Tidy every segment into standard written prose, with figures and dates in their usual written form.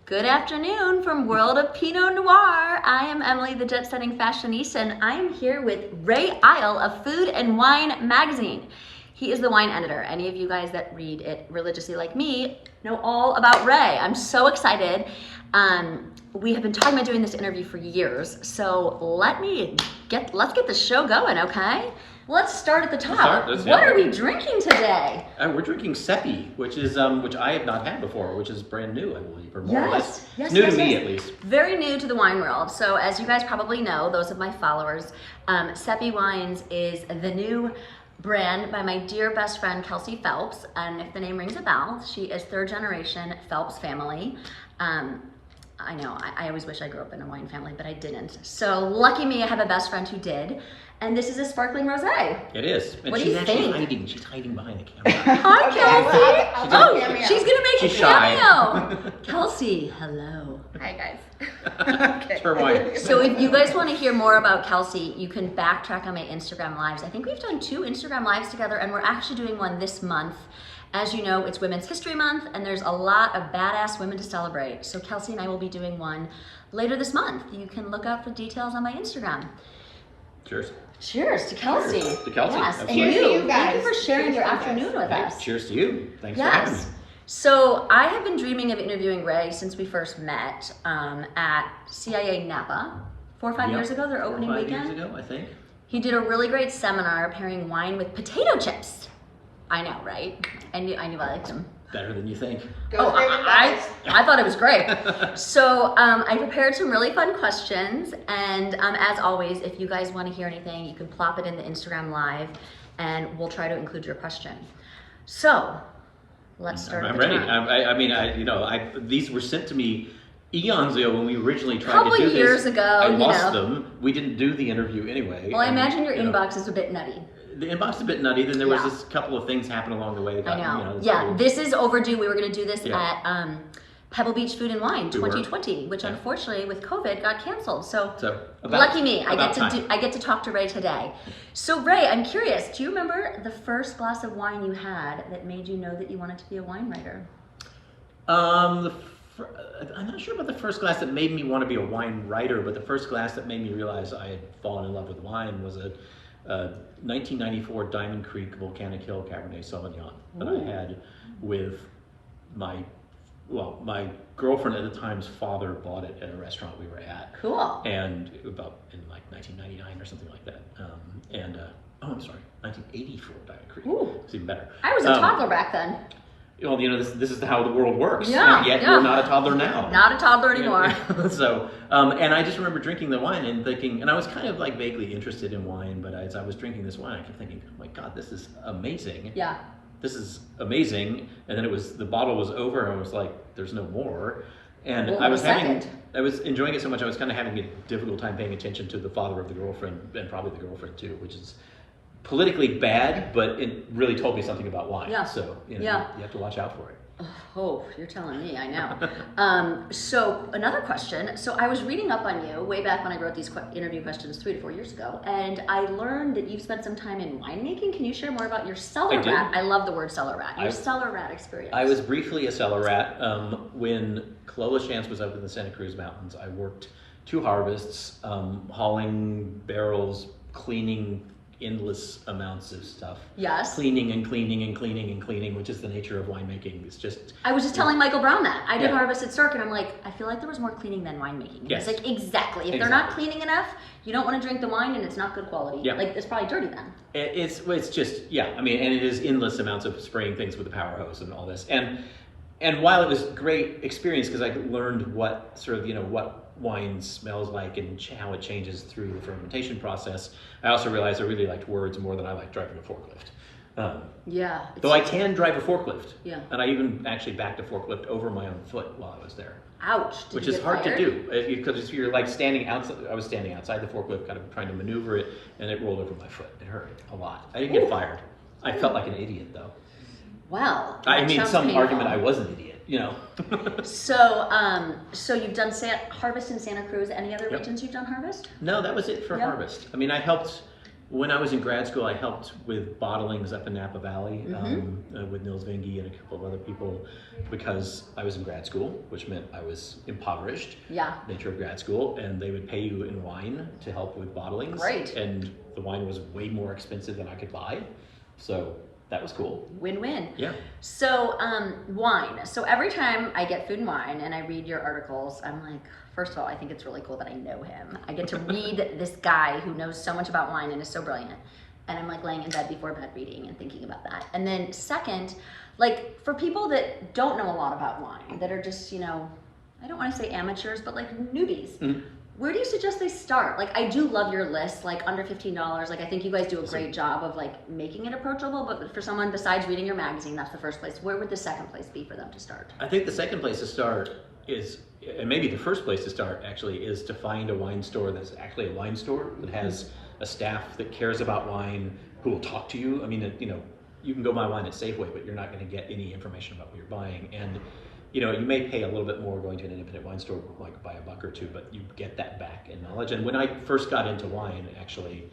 Good afternoon from World of Pinot Noir. I am Emily, the JetSetting Fashionista, and I am here with Ray Isle of Food and Wine magazine. He is the wine editor. Any of you guys that read it religiously like me know all about Ray. I'm so excited. We have been talking about doing this interview for years, so let's get the show going, okay? Let's start at the top. What are we drinking today? We're drinking Seppi, which I have not had before, which is brand new, I believe, or more or less. Yes, new to me, at least. Very new to the wine world. So as you guys probably know, those of my followers, Seppi Wines is the new brand by my dear best friend, Kelsey Phelps. And if the name rings a bell, she is third generation Phelps family. I know, I always wish I grew up in a wine family, but I didn't. So lucky me, I have a best friend who did. And this is a sparkling rosé. It is. And what do you think? She's hiding behind the camera. Hi, Kelsey. She's going to make a cameo. Kelsey, hello. Hi, guys. Okay. It's her wine. So if you guys want to hear more about Kelsey, you can backtrack on my Instagram lives. I think we've done 2 Instagram lives together, and we're actually doing one this month. As you know, it's Women's History Month, and there's a lot of badass women to celebrate. So Kelsey and I will be doing one later this month. You can look out for details on my Instagram. Cheers. Cheers to Kelsey. Cheers to Kelsey. Yes, and cheers to you guys. Thank you for sharing your afternoon with us. Cheers to you. Thanks for having me. So I have been dreaming of interviewing Ray since we first met at CIA Napa 4 or 5 years ago, their opening weekend. 5 years ago, I think. He did a really great seminar pairing wine with potato chips. I know, right? I knew I liked him. Better than you think. I thought it was great. So I prepared some really fun questions, and as always, if you guys want to hear anything, you can plop it in the Instagram live, and we'll try to include your question. So let's start. I'm ready. These were sent to me eons ago when we originally tried to do this. Couple years ago, I lost them. We didn't do the interview anyway. Well, I imagine your inbox is a bit nutty. The inbox is a bit nutty. Then there was just a couple of things happen along the way. I know. This is overdue. We were going to do this at Pebble Beach Food and Wine 2020, which unfortunately with COVID got canceled. So lucky me, I get to talk to Ray today. So Ray, I'm curious. Do you remember the first glass of wine you had that made you know that you wanted to be a wine writer? I'm not sure about the first glass that made me want to be a wine writer, but the first glass that made me realize I had fallen in love with wine was a 1994 Diamond Creek Volcanic Hill Cabernet Sauvignon that I had with my girlfriend at the time's father bought it at a restaurant we were at. Cool. And about in like 1999 or something like that. I'm sorry, 1984 Diamond Creek. Ooh. It's even better. I was a toddler back then. Well, this is how the world works. Yeah, and yet you're not a toddler now. Not a toddler anymore. So, and I just remember drinking the wine and thinking, and I was kind of like vaguely interested in wine, but as I was drinking this wine, I kept thinking, oh my God, this is amazing. Yeah. This is amazing. And then the bottle was over, and I was like, there's no more. And I was enjoying it so much, I was kind of having a difficult time paying attention to the father of the girlfriend, and probably the girlfriend too, which is politically bad, but it really told me something about wine. Yeah. So you have to watch out for it. Oh, you're telling me, I know. So another question. So I was reading up on you way back when I wrote these interview questions 3 to 4 years ago, and I learned that you've spent some time in winemaking. Can you share more about your cellar rat? I love the word cellar rat. Your cellar rat experience. I was briefly a cellar rat. When Clola Chance was up in the Santa Cruz Mountains, I worked 2 harvests, hauling barrels, cleaning endless amounts of stuff. Yes. Cleaning and cleaning and cleaning and cleaning, which is the nature of winemaking. It's just. I was just telling Michael Brown that. I did harvest at Stark, and I'm like, I feel like there was more cleaning than winemaking. And yes. He's like, exactly. If they're not cleaning enough, you don't want to drink the wine, and it's not good quality. Yeah. Like, it's probably dirty then. It's just, I mean, and it is endless amounts of spraying things with the power hose and all this. And while it was a great experience, because I learned what what wine smells like and how it changes through the fermentation process, I also realized I really liked words more than I liked driving a forklift. Though I can drive a forklift. Yeah. And I even actually backed a forklift over my own foot while I was there. Ouch. Which is hard to do, because you're like standing outside. I was standing outside the forklift, kind of trying to maneuver it, and it rolled over my foot. It hurt a lot. I didn't get fired. I felt like an idiot, though. Well, I mean, some argument I was an idiot, So you've done harvest in Santa Cruz. Any other regions you've done harvest? No, that was it for harvest. I mean, I helped when I was in grad school, I helped with bottlings up in Napa Valley Mm-hmm. with Nils Vinge and a couple of other people because I was in grad school, which meant I was impoverished. Yeah. Nature of grad school, and they would pay you in wine to help with bottlings. Great. And the wine was way more expensive than I could buy, so that was cool. Win-win. Yeah. So wine. So every time I get Food and Wine and I read your articles, I'm like, first of all, I think it's really cool that I know him. I get to read this guy who knows so much about wine and is so brilliant. And I'm like laying in bed before bed reading and thinking about that. And then second, like for people that don't know a lot about wine, that are just, you know, I don't want to say amateurs, but like newbies. Mm-hmm. Where do you suggest they start? Like, I do love your list, like under $15. Like, I think you guys do a great job of like making it approachable, but for someone besides reading your magazine, that's the first place. Where would the second place be for them to start? I think the second place to start is, and maybe the first place to start actually, is to find a wine store that's actually a wine store that has a staff that cares about wine, who will talk to you. I mean, you know, you can go buy wine at Safeway, but you're not going to get any information about what you're buying. And you know, you may pay a little bit more going to an independent wine store, like by $1 or $2, but you get that back in knowledge. And when I first got into wine, actually,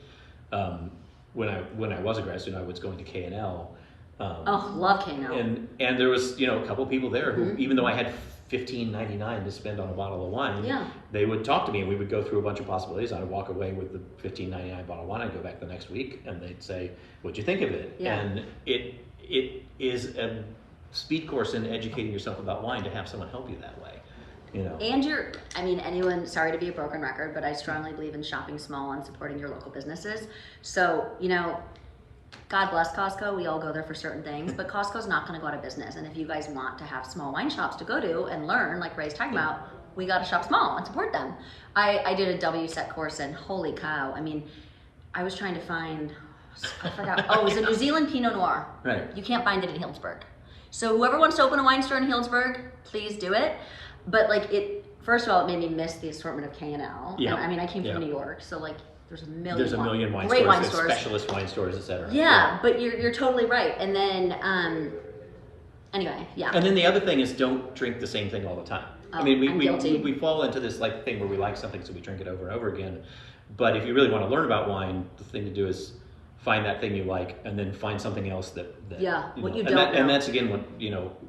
when I was a grad student, I was going to K&L. Love K&L. And there was, you know, a couple people there who, even though I had $15.99 to spend on a bottle of wine, they would talk to me and we would go through a bunch of possibilities. I'd walk away with the $15.99 bottle of wine. I'd go back the next week and they'd say, "What'd you think of it?" Yeah. And it is a speed course in educating yourself about wine to have someone help you that way, you know. And anyone, sorry to be a broken record, but I strongly believe in shopping small and supporting your local businesses. So, you know, God bless Costco, we all go there for certain things, but Costco's not gonna go out of business. And if you guys want to have small wine shops to go to and learn, like Ray's talking about, we gotta shop small and support them. I did a WSET course and holy cow, I mean, I was trying to find, I forgot, it was a New Zealand Pinot Noir. Right. You can't find it in Healsburg. So whoever wants to open a wine store in Healsburg, please do it. But like first of all, it made me miss the assortment of K&L. Yeah. And I mean, I came from New York, so like there's a million wine great stores, wine stores, specialist wine stores, etc. Yeah, but you're totally right. And then anyway, yeah. And then the other thing is don't drink the same thing all the time. Oh, I mean, I'm guilty. we fall into this like thing where we like something, so we drink it over and over again. But if you really want to learn about wine, the thing to do is find that thing you like, and then find something else that what you know. don't know. And that's again what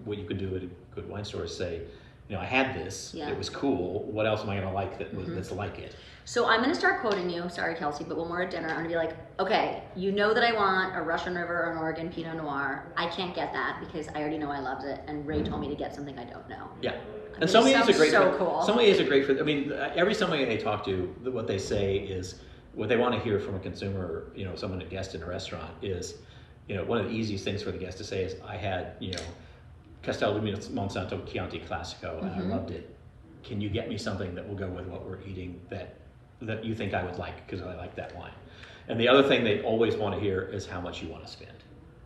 what you could do at a good wine store is say, you know, I had this, it was cool. What else am I going to like that's like it? So I'm going to start quoting you. Sorry, Kelsey, but when we're at dinner, I'm going to be like, okay, you know that I want a Russian River or an Oregon Pinot Noir. I can't get that because I already know I loved it, and Ray told me to get something I don't know. Yeah. And sommeliers are great. Cool. Sommeliers are great for. I mean, every sommelier I talk to, what they say is what they want to hear from a consumer. You know, someone, a guest in a restaurant is, you know, one of the easiest things for the guest to say is, I had, you know, Castello di Monsanto Chianti Classico and I loved it. Can you get me something that will go with what we're eating that you think I would like because I like that wine? And the other thing they always want to hear is how much you want to spend.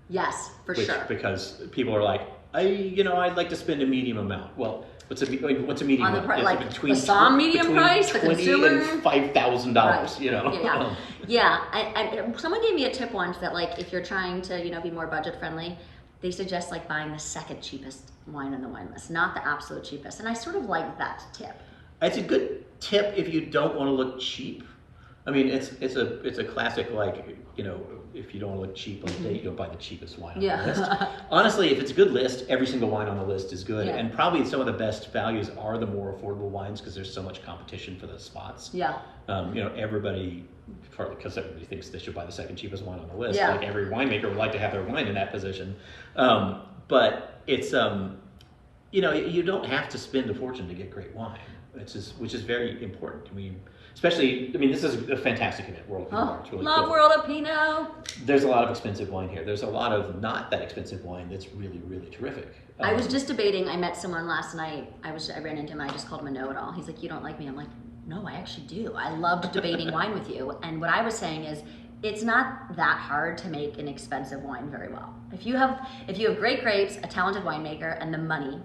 Yes, for sure. Because people are like, I'd like to spend a medium amount. Well, what's a medium on the amount? like between the SOM medium between price, the consumer, and $5,000. Right. You know. Yeah. I someone gave me a tip once that like if you're trying to be more budget friendly, they suggest like buying the second cheapest wine on the wine list, not the absolute cheapest. And I sort of like that tip. It's a good tip if you don't want to look cheap. I mean, it's a classic, like, if you don't want to look cheap on the date, you don't buy the cheapest wine on the list. Honestly, if it's a good list, every single wine on the list is good. Yeah. And probably some of the best values are the more affordable wines because there's so much competition for the spots. Yeah. Everybody, partly because everybody thinks they should buy the second cheapest wine on the list. Yeah. Like every winemaker would like to have their wine in that position. But it's, you don't have to spend a fortune to get great wine. Which is very important. I mean, this is a fantastic event, World of Pinot Noir. It's really love cool. World of Pinot. There's a lot of expensive wine here. There's a lot of not that expensive wine that's really, really terrific. I was just debating. I met someone last night. I ran into him. I just called him a know-it-all. He's like, "You don't like me." I'm like, "No, I actually do. I loved debating wine with you." And what I was saying is, it's not that hard to make an expensive wine very well. If you have great grapes, a talented winemaker, and the money.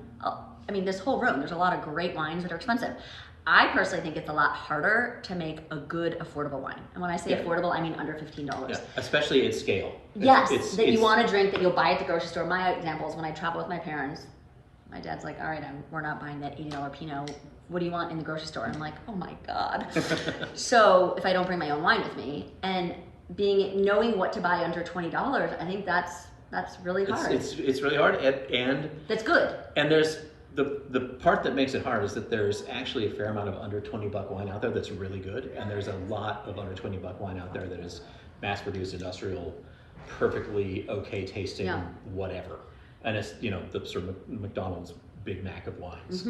This whole room, there's a lot of great wines that are expensive. I personally think it's a lot harder to make a good, affordable wine. And when I say affordable, I mean under $15. Yeah, especially at scale. You want to drink that you'll buy at the grocery store. My example is when I travel with my parents, my dad's like, all right, we're not buying that $80 Pinot. What do you want in the grocery store? I'm like, oh my God. So if I don't bring my own wine with me, and knowing what to buy under $20, I think that's really hard. It's really hard, and that's good. And there's the part that makes it hard is that there's actually a fair amount of under $20 wine out there that's really good, and there's a lot of under $20 wine out there that is mass-produced, industrial, perfectly okay tasting, whatever. And it's the sort of McDonald's Big Mac of wines.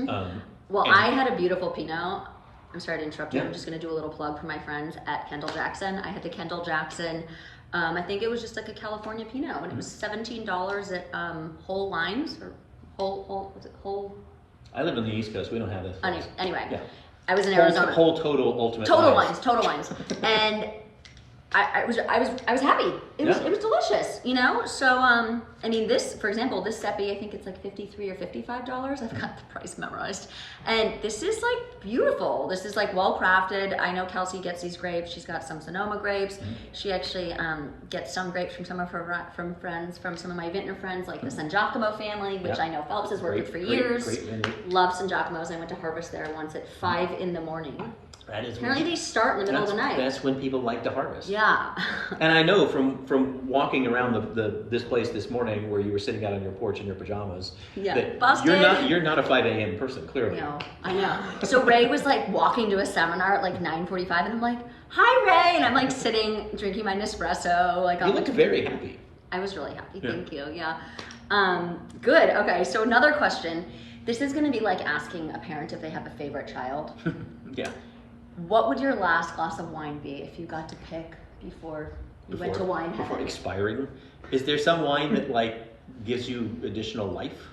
Well, I had a beautiful Pinot. I'm sorry to interrupt you. I'm just going to do a little plug for my friends at Kendall Jackson. I had the Kendall Jackson. I think it was just like a California Pinot, and it was $17 at Whole Wines or Whole. I live on the East Coast. We don't have this. Anyway, I was in Arizona. Total Wines, and I was happy. It was delicious, So I mean, this, for example, this Seppi, I think it's like $53 or $55. I've got the price memorized, and this is like beautiful. This is like well crafted. I know Kelsey gets these grapes. She's got some Sonoma grapes. She actually gets some grapes from some of her from some of my vintner friends, like the San Giacomo family, which I know Phelps has worked with for years. Love San Giacomos. I went to harvest there once at 5 a.m. Apparently they start in the middle of the night. That's when people like to harvest. Yeah. And I know from walking around this place this morning where you were sitting out on your porch in your pajamas, that busted. You're not a 5 a.m. person, clearly. No, I know. So Ray was like walking to a seminar at like 9:45, and I'm like, "Hi, Ray," and I'm like sitting drinking my Nespresso. Like, you looked very happy. I was really happy. Thank you. Yeah. Good. Okay. So another question. This is going to be like asking a parent if they have a favorite child. Yeah. What would your last glass of wine be if you got to pick before you went to wine heaven? Before expiring? Is there some wine that like gives you additional life?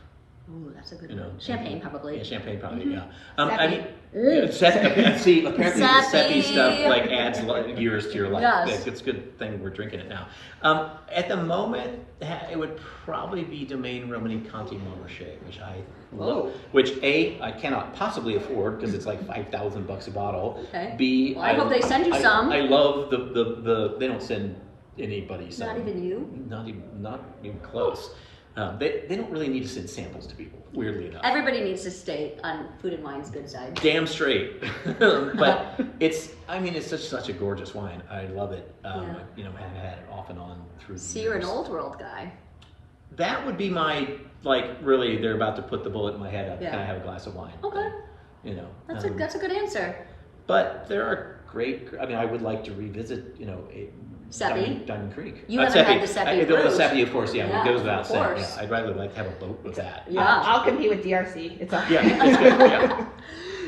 Ooh, that's a good one. Champagne, probably. Yeah, champagne, probably. Yeah. I mean, see, apparently the Seppi stuff like adds years to your life. Yes. It's a good thing we're drinking it now. At the moment, it would probably be Domaine Romani Conti Montrachet, which I love. Which I cannot possibly afford because it's like $5,000 a bottle. Okay. B, well, I hope they send you some. I love the they don't send anybody some. Not even you? Not even close. They don't really need to send samples to people, weirdly enough. Everybody needs to stay on Food and Wine's good side. Damn straight. But it's such a gorgeous wine. I love it. Have had it off and on through the years. You're an old world guy. That would be my, really, they're about to put the bullet in my head. Can I have a glass of wine? Okay. That's a good answer. But there are great, I would like to revisit, Seppi? Diamond Creek. You haven't had the Seppi The Seppi, of course, it goes without saying. Course. Yeah, I'd rather like have a boat with that. Yeah. I'll compete with DRC. It's all Yeah, it's good. Yeah.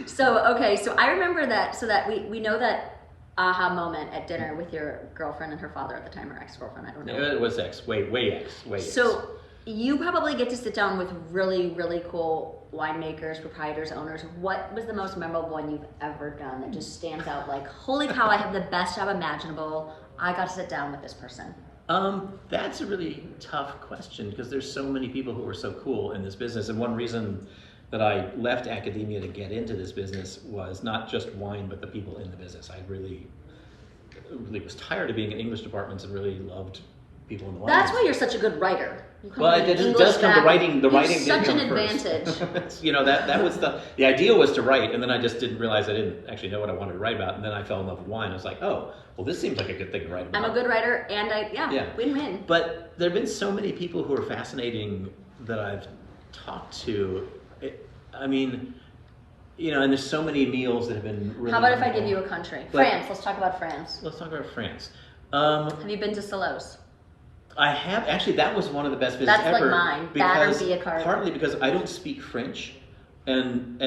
So I remember that, so that we know that aha moment at dinner with your girlfriend and her father at the time, or ex-girlfriend, I don't know. It was ex, way ex. So you probably get to sit down with really, really cool winemakers, proprietors, owners. What was the most memorable one you've ever done that just stands out like, holy cow, I have the best job imaginable. I got to sit down with this person. That's a really tough question because there's so many people who are so cool in this business. And one reason that I left academia to get into this business was not just wine, but the people in the business. I really was tired of being in English departments and really loved people in the wine That's business. why you're such a good writer. Well, it does come to writing. The writing such didn't an come advantage. First. That was the idea was to write, and then I just didn't realize I didn't actually know what I wanted to write about, and then I fell in love with wine. I was like, oh, well, this seems like a good thing to write about. I'm a good writer, and win-win. But there have been so many people who are fascinating that I've talked to. And there's so many meals that have been really. How about if I give you a country? France. Let's talk about France. Let's talk about France. Have you been to Salos? I have. Actually, that was one of the best visits That's ever. like mine. That or be a card. Partly because I don't speak French, and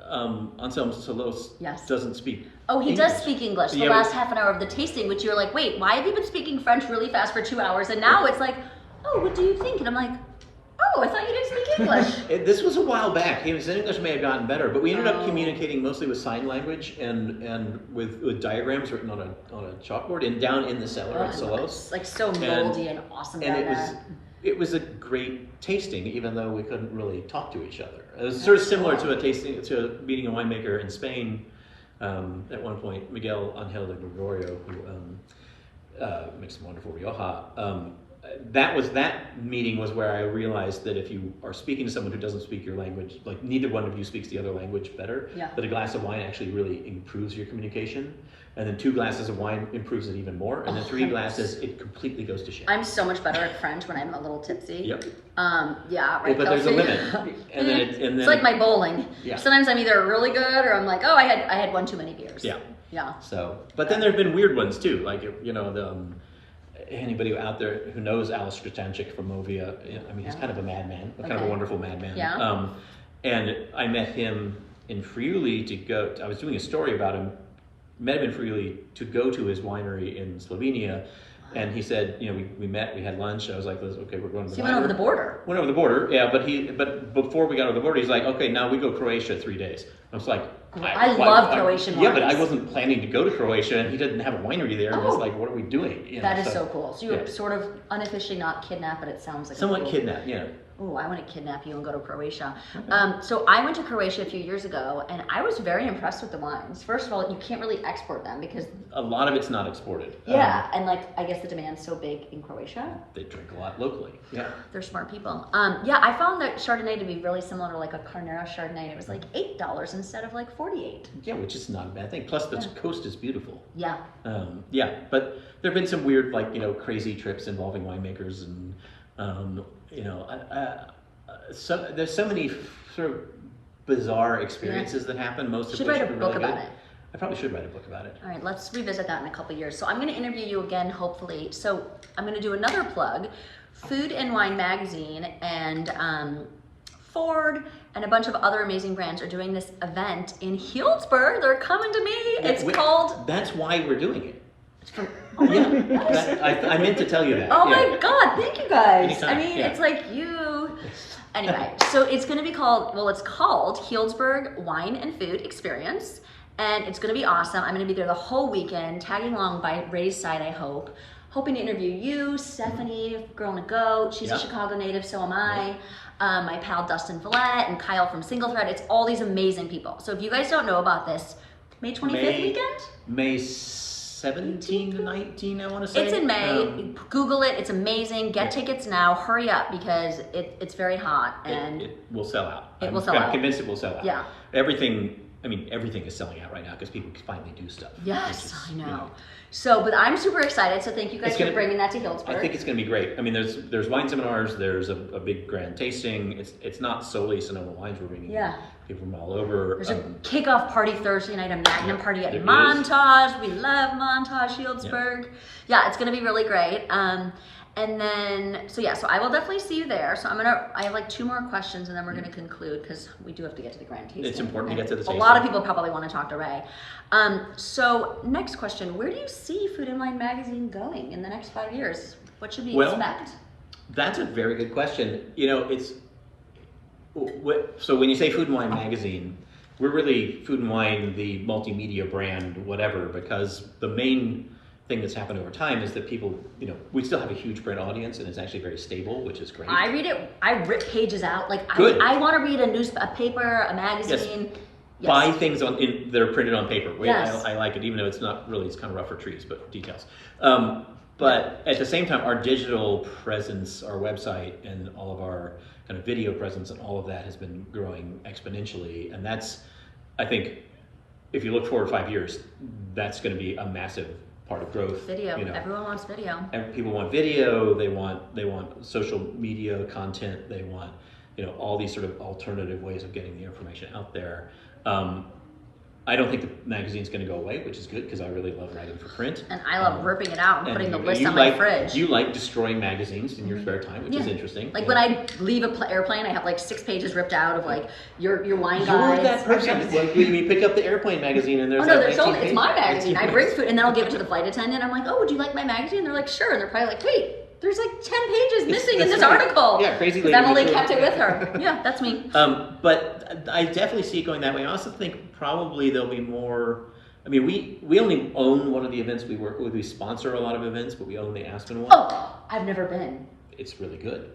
Anselm Salos doesn't speak Oh, he English. Does speak English. The last half an hour of the tasting, which you're like, wait, why have you been speaking French really fast for 2 hours? And now it's like, oh, what do you think? And I'm like, oh, I thought you didn't speak English. This was a while back. His English may have gotten better, but we ended up communicating mostly with sign language and with diagrams written on a chalkboard and down in the cellar at Salos. It's like so moldy and awesome down there. It was a great tasting, even though we couldn't really talk to each other. It was sort of similar to meeting a winemaker in Spain. At one point, Miguel Angel de Gregorio, who makes some wonderful Rioja. That meeting was where I realized that if you are speaking to someone who doesn't speak your language, like neither one of you speaks the other language better, that a glass of wine actually really improves your communication. and then 2 glasses of wine improves it even more, and then 3 glasses, it completely goes to shit. I'm so much better at French when I'm a little tipsy. Yep. Yeah, right. But there's a Kelsey? limit, and then It's like my bowling. Yeah. Sometimes I'm either really good or I'm like, oh, I had one too many beers. Yeah. Yeah. So, but then there've been weird ones too, like anybody out there who knows Alistair Stanchik from Movia, I mean, he's kind of a madman, kind of a wonderful madman. Yeah. And I met him in Friuli I was doing a story about him, met him in Friuli to go to his winery in Slovenia. And he said, we met, we had lunch. I was like, okay, we're going to the So you went over the border. Went over the border, yeah. But before we got over the border, he's like, okay, now we go Croatia 3 days. I was like, I love Croatian wines. Yeah, but I wasn't planning to go to Croatia, and he didn't have a winery there. And I was like, what are we doing? That is so cool. So you were sort of unofficially not kidnapped, but it sounds like somewhat kidnapped, yeah. Oh, I want to kidnap you and go to Croatia. Okay. So I went to Croatia a few years ago, and I was very impressed with the wines. First of all, you can't really export them because a lot of it's not exported. Yeah, and I guess the demand's so big in Croatia. They drink a lot locally. Yeah, they're smart people. Yeah, I found that Chardonnay to be really similar to like a Carnera Chardonnay. It was like $8 instead of like $48. Yeah, which is not a bad thing. Plus, the coast is beautiful. Yeah. Yeah, but there have been some weird, crazy trips involving winemakers and. There's so many sort of bizarre experiences that happen. Most of which write a book about it. I probably should write a book about it. All right, let's revisit that in a couple years. So I'm going to interview you again, hopefully. So I'm going to do another plug. Food and Wine Magazine and Ford and a bunch of other amazing brands are doing this event in Healsburg. They're coming to me. It's called... That's why we're doing it. It's from... Oh my I meant to tell you that. Oh my God, thank you guys. Anytime. I mean, it's like you. Anyway, so it's going to be called Healsburg Wine and Food Experience. And it's going to be awesome. I'm going to be there the whole weekend, tagging along by Ray's side, I hope. Hoping to interview you, Stephanie, Girl and a Goat. She's a Chicago native, so am I. My pal Dustin Follett and Kyle from Single Thread. It's all these amazing people. So if you guys don't know about this, May 25th weekend? May 17 to 19, I want to say. It's in May. Google it. It's amazing. Get tickets now. Hurry up because it's very hot. And it will sell out. It will sell out. I'm convinced it will sell out. Yeah. Everything is selling out right now because people finally do stuff. Yes, I know. So, but I'm super excited. So thank you guys for bringing that to Healsburg. I think it's going to be great. I mean, there's wine seminars. There's a big grand tasting. It's not solely Sonoma wines. We're bringing people from all over. There's a kickoff party Thursday night, a Magnum party at Montage. We love Montage, Healsburg. Yeah, it's going to be really great. And then, so I will definitely see you there. So I have 2 more questions and then we're going to conclude because we do have to get to the grand tasting. It's important to get to the tasting. A lot of people probably want to talk to Ray. So next question, where do you see Food and Wine Magazine going in the next 5 years? What should we expect? That's a very good question. So when you say Food and Wine Magazine, we're really Food and Wine, the multimedia brand, whatever, because the main thing that's happened over time is that people, we still have a huge print audience and it's actually very stable, which is great. I read it, I rip pages out. I want to read a paper, a magazine. Yes. Buy things that are printed on paper. Yes. I like it, even though it's kind of rough for trees, but details. But at the same time, our digital presence, our website, and all of our kind of video presence and all of that has been growing exponentially. And that's, I think, if you look forward 5 years, that's going to be a massive part of growth. Video. Everyone wants video. And people want video. They want social media content. They want all these sort of alternative ways of getting the information out there. I don't think the magazine's going to go away, which is good because I really love writing for print. And I love ripping it out and putting the list on my fridge. You like destroying magazines in your spare time, which is interesting. When I leave an airplane, I have 6 pages ripped out of your wine guides. You're that person. When you pick up the airplane magazine and there's it's my magazine. I bring food and then I'll give it to the flight attendant. I'm like, oh, would you like my magazine? And they're like, sure. And they're probably like, wait. There's 10 pages missing in this article. Yeah, crazy lady. Emily kept it with her. Yeah, that's me. But I definitely see it going that way. I also think probably there'll be more. I mean, we only own one of the events we work with. We sponsor a lot of events, but we own the Aspen one. Oh, I've never been. It's really good.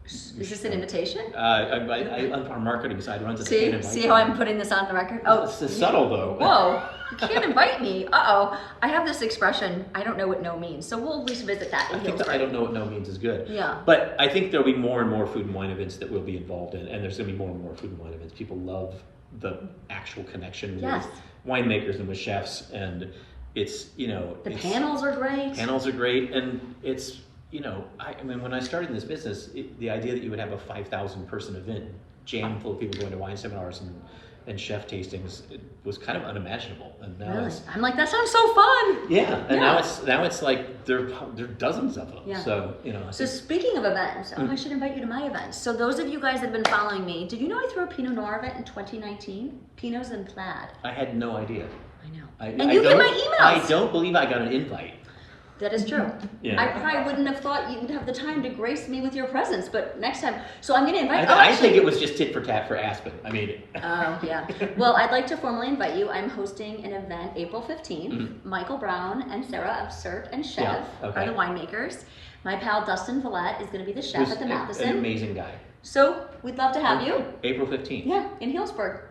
Is this an invitation? Our marketing side runs it. See how I'm putting this on the record? Oh, it's subtle though. Whoa, you can't invite me. I have this expression. I don't know what no means, so we'll revisit that. I think that I don't know what no means is good. Yeah. But I think there'll be more and more food and wine events that we'll be involved in, and there's going to be more and more food and wine events. People love the actual connection with winemakers and with chefs, and It's, you know, The panels are great. Panels are great, and it's, you know, I mean, when I started in this business, the idea that you would have a 5,000 person event jammed full of people going to wine seminars and chef tastings, it was kind of unimaginable. And now Really? it's, I'm like, that sounds so fun. yeah, and Yeah. now it's like there are dozens of them. Yeah. So, you know. So speaking of events, I should invite you to my events. So those of you guys that have been following me, did you know I threw a Pinot Noir event in 2019? Pinots and Plaid. I had no idea. I know. And you get my emails. I don't believe I got an invite. That is true. Yeah. I probably wouldn't have thought you would have the time to grace me with your presence, but next time. So I'm going to invite. I think it was just tit for tat for Aspen. I mean. Oh, yeah. Well, I'd like to formally invite you. I'm hosting an event April 15th. Michael Brown and Sarah of Cert and Chef are the winemakers. My pal Dustin Villette is going to be the chef Who's at the Matheson. An amazing guy. So we'd love to have you. April 15th. Yeah, in Healsburg.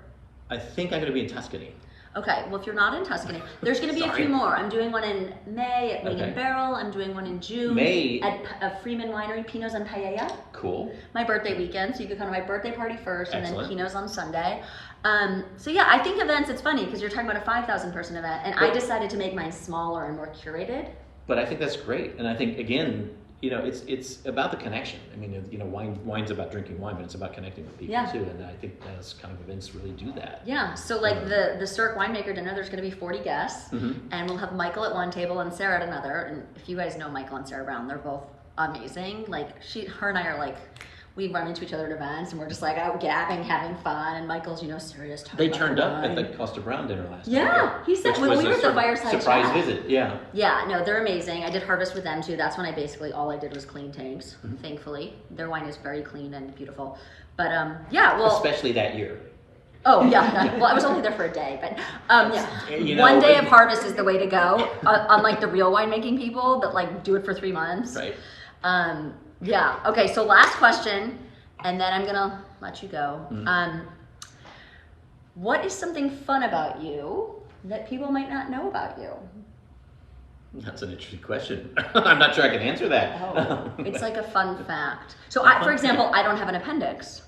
I think I'm going to be in Tuscany. Okay, well, if you're not in Tuscany, there's going to be a few more. I'm doing one in May at Wing and Barrel. I'm doing one in June at Freeman Winery, Pinots and Paella. Cool. My birthday weekend, so you could come to my birthday party first, Excellent. And then Pinots on Sunday. So yeah, I think events, it's funny because you're talking about a 5,000 person event, and I decided to make mine smaller and more curated. But I think that's great, and I think again, you know, it's about the connection. I mean, you know, wine's about drinking wine, but it's about connecting with people too. And I think those kind of events really do that. Yeah. So like the Cirque winemaker dinner, there's going to be 40 guests, and we'll have Michael at one table and Sarah at another. And if you guys know Michael and Sarah Brown, they're both amazing. Like her and I are like, we run into each other at events, and we're just like out gabbing, having fun. And Michael's, you know, serious. They turned up at the Costa Brown dinner last year. Yeah, he said when we were at the fireside surprise chat. visit. Yeah. Yeah, no, they're amazing. I did harvest with them too. That's when all I did was clean tanks. Thankfully, their wine is very clean and beautiful. But yeah, well, especially that year. Oh yeah, well I was only there for a day, but yeah, you know, one day of harvest is the way to go. Unlike the real winemaking people that like do it for 3 months. Right. Yeah. Okay. So last question, and then I'm gonna let you go. What is something fun about you that people might not know about you? That's an interesting question. I'm not sure I can answer that. Oh, it's like a fun fact. So, for example, I don't have an appendix.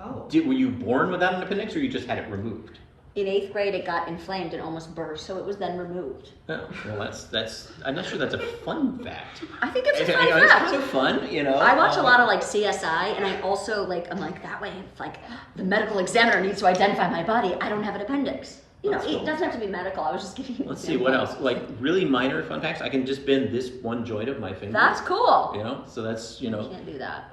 Oh. Were you born without an appendix, or you just had it removed? In 8th grade, it got inflamed and almost burst, so it was then removed. Oh, well, that's. I'm not sure that's a fun fact. I think it's a fun It's fact. kind of fun, you know. I watch a lot of like CSI, and I also I'm like that way. If like the medical examiner needs to identify my body, I don't have an appendix. You know, That's cool. It doesn't have to be medical. I was just giving you. Let's see what else. Like really minor fun facts. I can just bend this one joint of my finger. That's cool. You know, so that's You can't do that.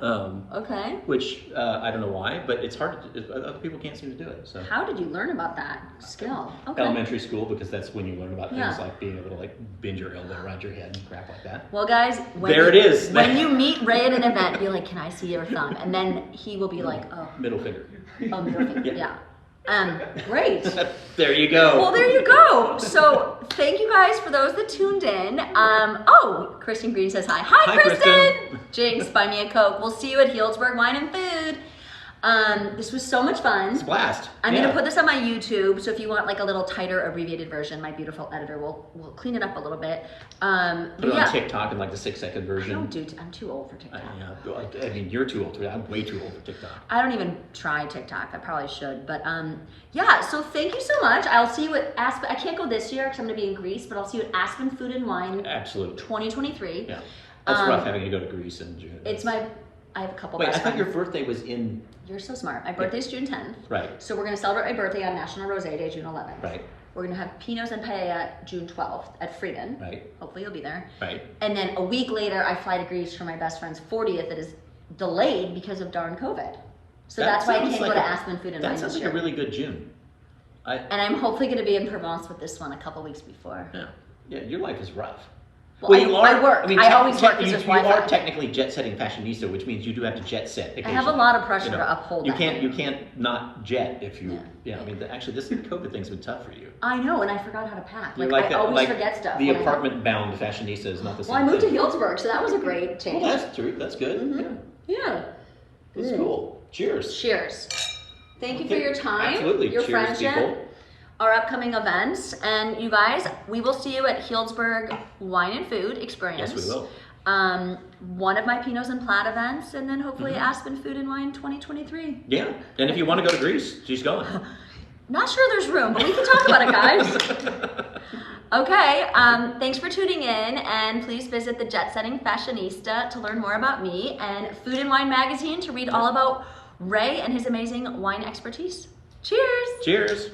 Okay. Which I don't know why, but it's hard. Other people can't seem to do it. So. How did you learn about that skill? Okay. Elementary school, because that's when you learn about things like being able to like bend your elbow around your head and crap like that. Well, guys, it is. When you meet Ray at an event, be like, "Can I see your thumb?" And then he will be like, "Oh, middle finger." Oh, middle finger. Yeah. Great. There you go. Well, there you go. So thank you guys for those that tuned in. Kristen Green says hi. Hi, Kristen. Jinx, buy me a Coke. We'll see you at Healsburg Wine and Food. This was so much fun. It's a blast. I'm gonna put this on my YouTube, so if you want like a little tighter abbreviated version, my beautiful editor will clean it up a little bit. Put it on TikTok in like the 6-second version. I'm too old for TikTok. I mean, you're too old for it. I'm way too old for TikTok. I don't even try TikTok. I probably should, but so thank you so much. I'll see you at Aspen. I can't go this year because I'm gonna be in Greece, but I'll see you at Aspen Food and Wine. Absolutely. 2023. Yeah, that's rough having to go to Greece in June. I have a couple. Wait, I thought your birthday was in. You're so smart. My birthday's June 10th. Right. So we're gonna celebrate my birthday on National Rosé Day, June 11th. Right. We're gonna have Pinots and Paella June 12th at Freedom. Right. Hopefully you'll be there. Right. And then a week later, I fly to Greece for my best friend's 40th. That is delayed because of darn COVID. So that's why I can't go to Aspen Food and Wine. That sounds like a really good June. And I'm hopefully gonna be in Provence with this one a couple weeks before. Yeah. Yeah. Your life is rough. Well, I work. I always work. You are technically jet-setting fashionista, which means you do have to jet set. I have a lot of pressure to uphold. You can't not jet if you. Yeah. I mean, actually, this COVID thing's been tough for you. I know, and I forgot how to pack. I always forget stuff. The apartment-bound fashionista is not the same. Well, I moved to Healsburg, so that was a great change. Well, that's true. That's good. Mm-hmm. Yeah. That's cool. Cheers. Cheers. Thank you for your time. Absolutely. Your Cheers, friendship. people. Our upcoming events, and you guys, we will see you at Healsburg Wine and Food Experience. Yes, we will. One of my Pinots and Plaid events, and then hopefully Aspen Food and Wine 2023. Yeah, and if you want to go to Greece, she's going. Not sure there's room, but we can talk about it, guys. Okay, thanks for tuning in, and please visit the JetSetting Fashionista to learn more about me, and Food and Wine Magazine to read all about Ray and his amazing wine expertise. Cheers! Cheers!